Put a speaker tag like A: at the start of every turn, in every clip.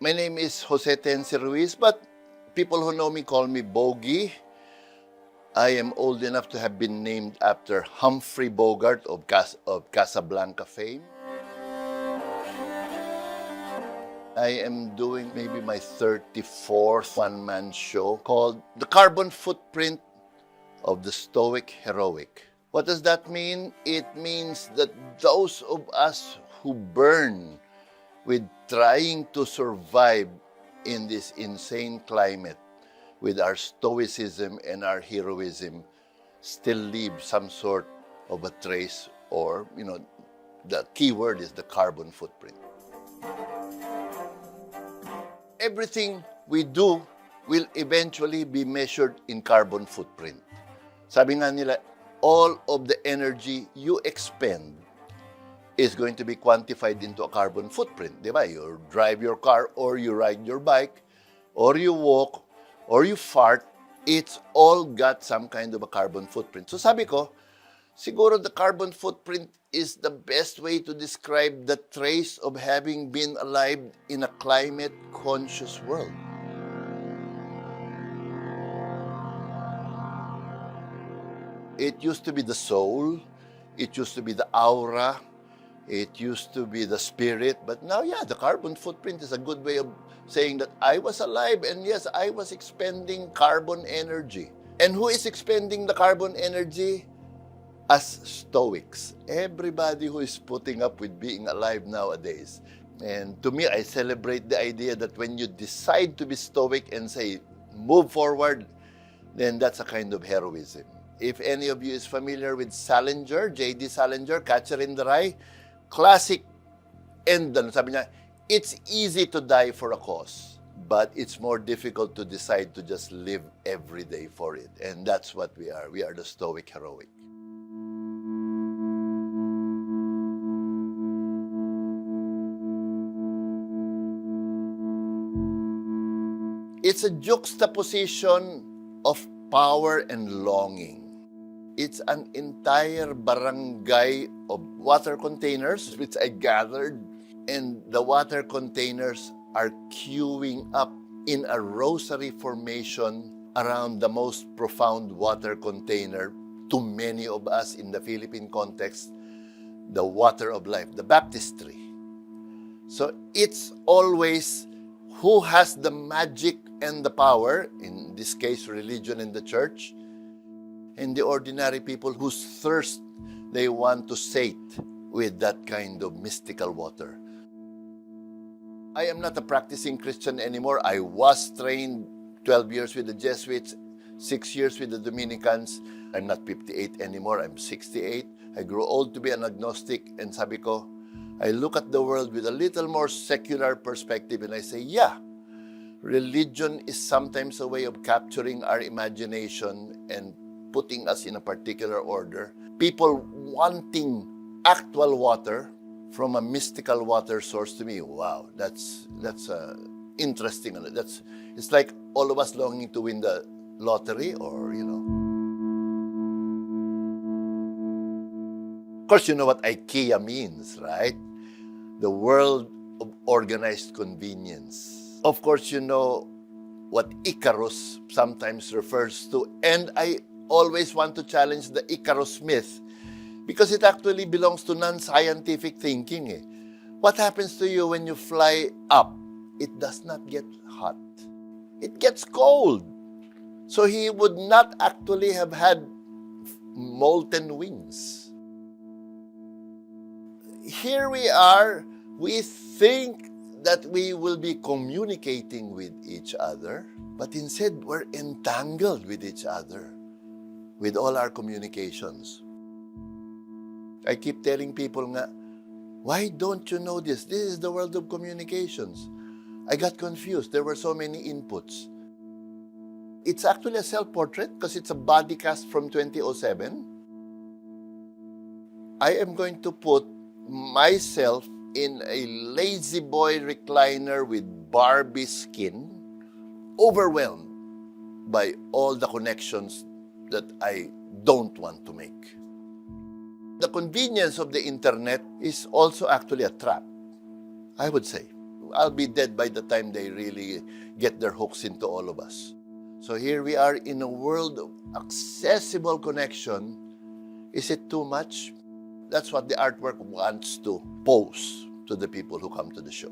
A: My name is Jose Tence Ruiz, but people who know me call me Bogey. I am old enough to have been named after Humphrey Bogart of Casablanca fame. I am doing maybe my 34th one-man show called The Carbon Footprint of the Stoic Heroic. What does that mean? It means that those of us who burn with trying to survive in this insane climate with our stoicism and our heroism still leave some sort of a trace, or, the key word is the carbon footprint. Everything we do will eventually be measured in carbon footprint. Sabi nga nila, all of the energy you expend is going to be quantified into a carbon footprint. Di ba? You drive your car, or you ride your bike, or you walk, or you fart. It's all got some kind of a carbon footprint. So sabi ko, siguro the carbon footprint is the best way to describe the trace of having been alive in a climate-conscious world. It used to be the soul, it used to be the aura, it used to be the spirit, but now, the carbon footprint is a good way of saying that I was alive, and yes, I was expending carbon energy. And who is expending the carbon energy? Us Stoics. Everybody who is putting up with being alive nowadays. And to me, I celebrate the idea that when you decide to be Stoic and say, move forward, then that's a kind of heroism. If any of you is familiar with Salinger, J.D. Salinger, Catcher in the Rye, classic end, sabi niya, it's easy to die for a cause, but it's more difficult to decide to just live every day for it. And that's what we are. We are the Stoic Heroic. It's a juxtaposition of power and longing. It's an entire barangay of water containers which I gathered, and the water containers are queuing up in a rosary formation around the most profound water container to many of us in the Philippine context, the water of life, the baptistry. So it's always who has the magic and the power, in this case religion and the church, and the ordinary people whose thirst they want to sate with that kind of mystical water. I am not a practicing Christian anymore. I was trained 12 years with the Jesuits, 6 years with the Dominicans. I'm not 58 anymore, I'm 68. I grew old to be an agnostic, and sabi ko, I look at the world with a little more secular perspective, and I say, religion is sometimes a way of capturing our imagination and putting us in a particular order. People wanting actual water from a mystical water source, to me, wow, that's interesting. It's like all of us longing to win the lottery, or Of course, you know what IKEA means, right? The world of organized convenience. Of course, you know what Icarus sometimes refers to, and I always want to challenge the Icarus myth because it actually belongs to non-scientific thinking. What happens to you when you fly up? It does not get hot. It gets cold. So he would not actually have had molten wings. Here we are, we think that we will be communicating with each other, but instead we're entangled with each other, with all our communications. I keep telling people nga, why don't you know this? This is the world of communications. I got confused. There were so many inputs. It's actually a self-portrait because it's a body cast from 2007. I am going to put myself in a lazy boy recliner with Barbie skin, overwhelmed by all the connections that I don't want to make. The convenience of the internet is also actually a trap, I would say. I'll be dead by the time they really get their hooks into all of us. So here we are in a world of accessible connection. Is it too much? That's what the artwork wants to pose to the people who come to the show.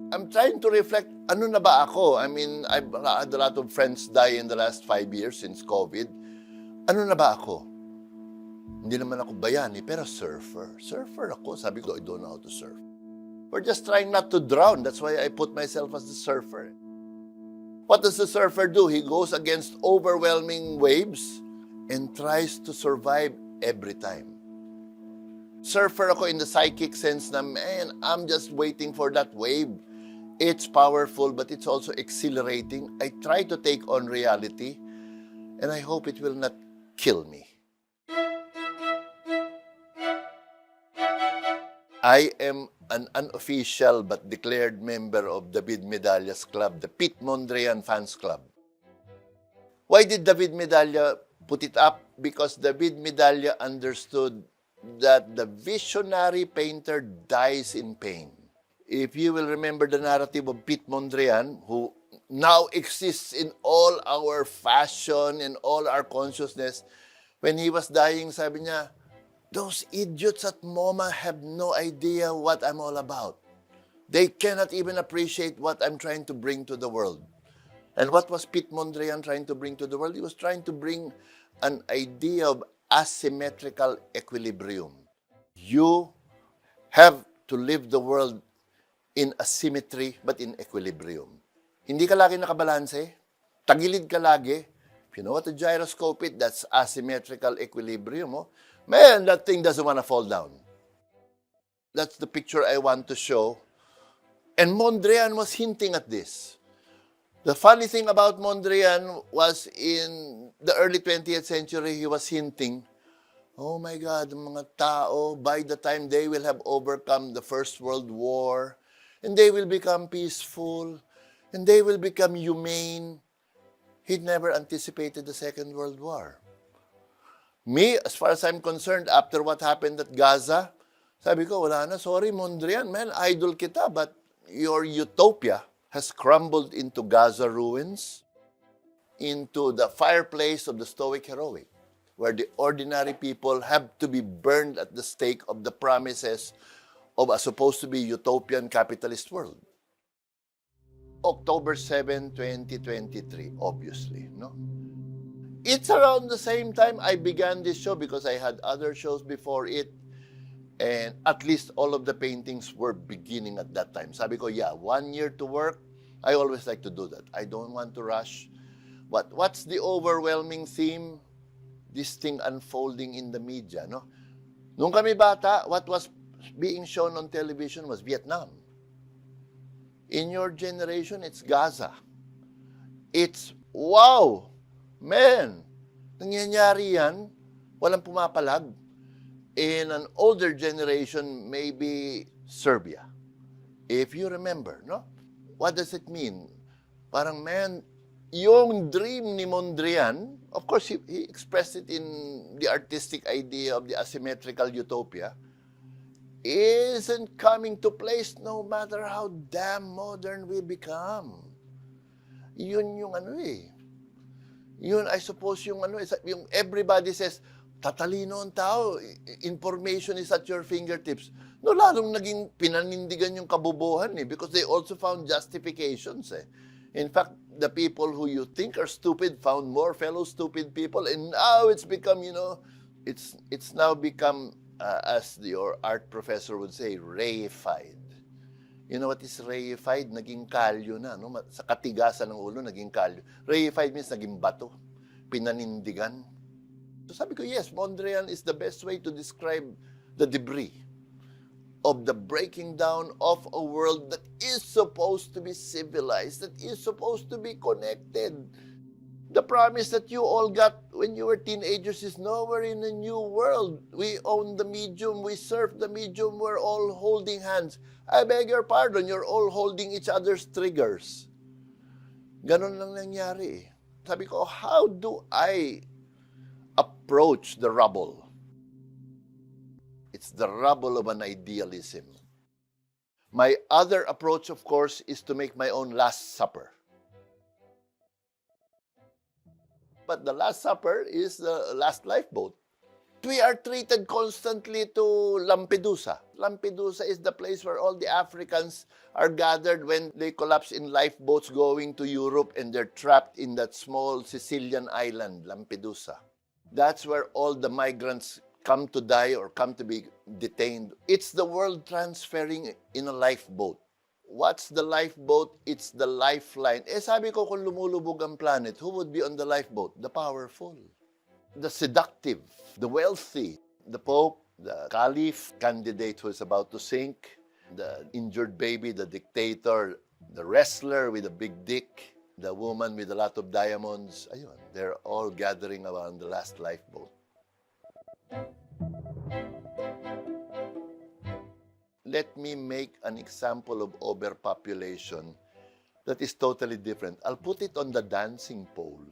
A: I'm trying to reflect, ano na ba ako? I mean, I've had a lot of friends die in the last 5 years since COVID. Ano na ba ako? Hindi naman ako bayani, pero surfer. Surfer ako. Sabi ko, I don't know how to surf. We're just trying not to drown. That's why I put myself as the surfer. What does the surfer do? He goes against overwhelming waves and tries to survive every time. Surfer ako in the psychic sense na, man, I'm just waiting for that wave. It's powerful, but it's also exhilarating. I try to take on reality, and I hope it will not kill me. I am an unofficial but declared member of David Medallas Club, the Pete Mondrian Fans Club. Why did David Medalla put it up? Because David Medalla understood that the visionary painter dies in pain. If you will remember the narrative of Pete Mondrian, who now exists in all our fashion and all our consciousness, when he was dying, sabi niya, those idiots at MoMA have no idea what I'm all about. They cannot even appreciate what I'm trying to bring to the world. And what was Pete Mondrian trying to bring to the world? He was trying to bring an idea of asymmetrical equilibrium. You have to live the world in asymmetry but in equilibrium. Hindi ka lagi nakabalanse. Tagilid ka lagi. If you know what a gyroscope is, that's asymmetrical equilibrium. Oh. Man, that thing doesn't want to fall down. That's the picture I want to show. And Mondrian was hinting at this. The funny thing about Mondrian was in the early 20th century, he was hinting, oh my God, mga tao, by the time they will have overcome the First World War, and they will become peaceful, and they will become humane. He'd never anticipated the Second World War. Me, as far as I'm concerned, after what happened at Gaza, sabi ko, wala na, sorry Mondrian, man, idol kita, but your utopia has crumbled into Gaza ruins, into the fireplace of the Stoic Heroic, where the ordinary people have to be burned at the stake of the promises of a supposed to be utopian capitalist world. October 7, 2023, obviously, no? It's around the same time I began this show because I had other shows before it, and at least all of the paintings were beginning at that time. Sabi ko, yeah, 1 year to work. I always like to do that. I don't want to rush. But what's the overwhelming theme? This thing unfolding in the media, no? Nung kami bata, what was being shown on television was Vietnam. In your generation, it's Gaza. It's, wow, man, nangyayari yan, walang pumapalag. In an older generation, maybe Serbia. If you remember, no? What does it mean? Parang, man, yung dream ni Mondrian, of course, he expressed it in the artistic idea of the asymmetrical utopia, isn't coming to place no matter how damn modern we become. Yun yung ano eh. Yun, I suppose, yung ano, yung everybody says, tatalino ang tao, information is at your fingertips. No, lalong naging pinanindigan yung kabubuhan eh, because they also found justifications eh. In fact, the people who you think are stupid found more fellow stupid people, and now it's become, you know, it's now become, as your art professor would say, reified. You know what is reified? Naging kalyo na, no? Sa katigasan ng ulo, naging kalyo. Reified means naging bato, pinanindigan. So sabi ko, yes, Mondrian is the best way to describe the debris of the breaking down of a world that is supposed to be civilized, that is supposed to be connected. The promise that you all got when you were teenagers is nowhere in a new world. We own the medium, we surf the medium, we're all holding hands. I beg your pardon, you're all holding each other's triggers. Ganon lang nangyari. Sabi ko, how do I approach the rubble? It's the rubble of an idealism. My other approach, of course, is to make my own Last Supper. But the Last Supper is the last lifeboat. We are treated constantly to Lampedusa. Lampedusa is the place where all the Africans are gathered when they collapse in lifeboats going to Europe and they're trapped in that small Sicilian island, Lampedusa. That's where all the migrants come to die or come to be detained. It's the world transferring in a lifeboat. What's the lifeboat? It's the lifeline. Sabi ko, kung lumulubog ang planet, who would be on the lifeboat? The powerful, the seductive, the wealthy, the Pope, the Caliph, candidate who is about to sink, the injured baby, the dictator, the wrestler with a big dick, the woman with a lot of diamonds. Ayun, they're all gathering around the last lifeboat. Let me make an example of overpopulation that is totally different. I'll put it on the dancing pole.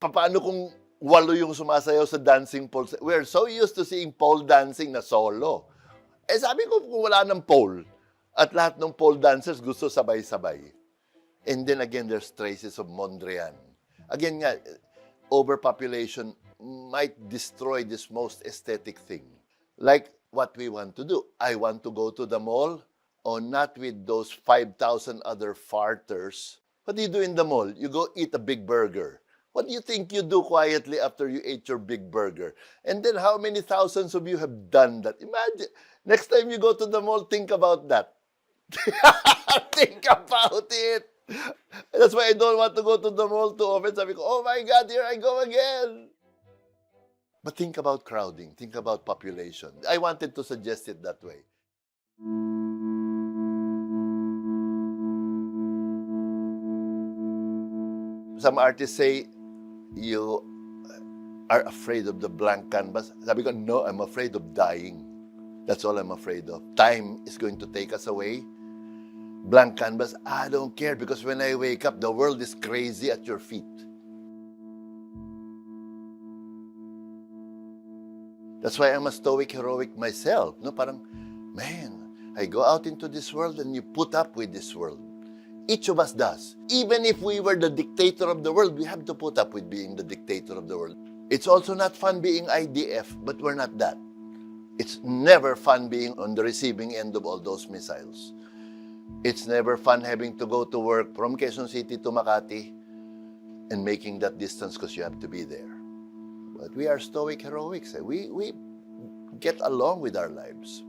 A: Paano kung 8 yung sumasayaw sa dancing pole? We're so used to seeing pole dancing na solo. Sabi ko kung wala ng pole, at lahat ng pole dancers gusto sabay-sabay. And then again, there's traces of Mondrian. Again nga, overpopulation might destroy this most aesthetic thing. Like what we want to do. I want to go to the mall, or not with those 5,000 other farters. What do you do in the mall? You go eat a big burger. What do you think you do quietly after you ate your big burger? And then how many thousands of you have done that? Imagine, next time you go to the mall, think about that. Think about it. That's why I don't want to go to the mall too often. Sabi ko, oh my God, here I go again. But think about crowding. Think about population. I wanted to suggest it that way. Some artists say, you are afraid of the blank canvas. Sabi ko, no, I'm afraid of dying. That's all I'm afraid of. Time is going to take us away. Blank canvas, I don't care, because when I wake up, the world is crazy at your feet. That's why I'm a Stoic Heroic myself. No, parang, man, I go out into this world and you put up with this world. Each of us does. Even if we were the dictator of the world, we have to put up with being the dictator of the world. It's also not fun being IDF, but we're not that. It's never fun being on the receiving end of all those missiles. It's never fun having to go to work from Quezon City to Makati and making that distance because you have to be there. But we are Stoic Heroics. We get along with our lives.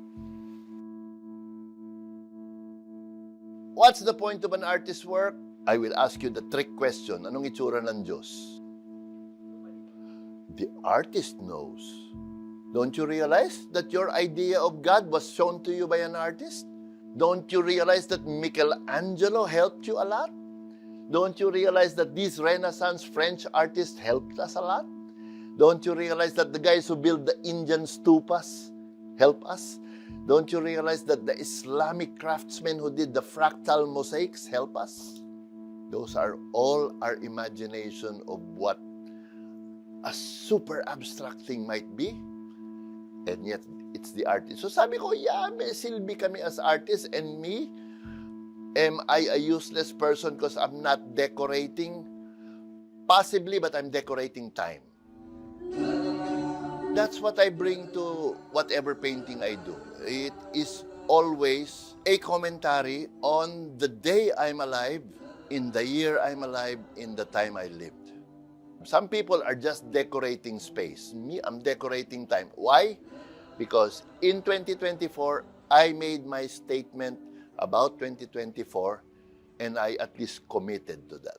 A: What's the point of an artist's work? I will ask you the trick question. Anong itsura ng Diyos? The artist knows. Don't you realize that your idea of God was shown to you by an artist? Don't you realize that Michelangelo helped you a lot? Don't you realize that these Renaissance French artists helped us a lot? Don't you realize that the guys who build the Indian stupas help us? Don't you realize that the Islamic craftsmen who did the fractal mosaics help us? Those are all our imagination of what a super abstract thing might be. And yet, it's the artist. So sabi ko, yeah, may silbi kami as artists, and me, am I a useless person because I'm not decorating? Possibly, but I'm decorating time. That's what I bring to whatever painting I do. It is always a commentary on the day I'm alive, in the year I'm alive, in the time I lived. Some people are just decorating space. Me, I'm decorating time. Why? Because in 2024, I made my statement about 2024, and I at least committed to that.